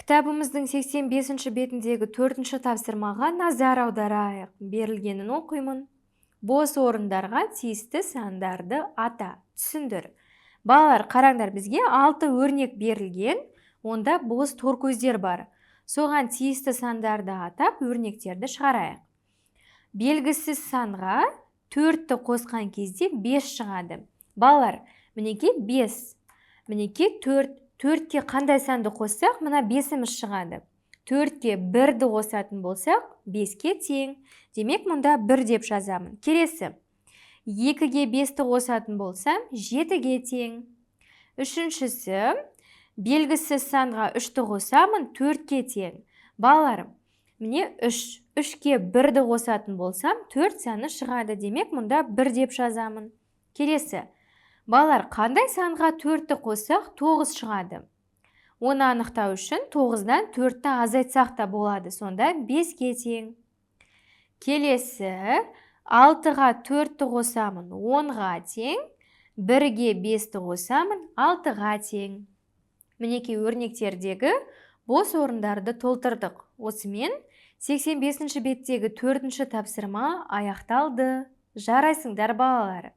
Кітабымыздың 85-ші бетіндегі 4-ші тапсырмаға назар аударайық. Берілгенін оқимын. Бос орындарға тиісті сандарды ата, түсіндір. Балалар, қараңдар, бізге 6 өрнек берілген, онда бос торкөздер бар. Соған тиісті сандарды атап, өрнектерді шығарайық. Белгісіз санға 4-ті қосқан кезде 5 шығады. Балалар, мінеке 5, мінеке 4. 4-ке қандай санды қоссақ, мына 5-іміз шығады. 4-ке 1-ді қосатын болсақ, 5-ке тең. Демек, мұнда 1 деп жазамын. Келесі. 2-ге 5-ті қосатын болсам, 7-ге тең. Үшіншісі, белгісіз санға 3-ті қосамын, 4-ке тең. Балаларым, міне 3. 3-ке 1-ді қосатын болсам, 4 саны шығады. Демек, мұнда 1 деп жазамын. Келесі. Балалар, қандай санға 4-ті қоссақ 9 шығады. Оны анықтау үшін 9-дан 4-ті азайтсақ та болады. Сонда 5-ке тең. Келесі, 6-ға 4-ті қосамын, 10-ға тең. 1-ге 5-ті қосамын, 6-ға тең. Мінеке өрнектердегі бос орындарды толтырдық. Осымен 85-ші беттегі 4-ші тапсырма аяқталды. Жарайсыңдар балалар.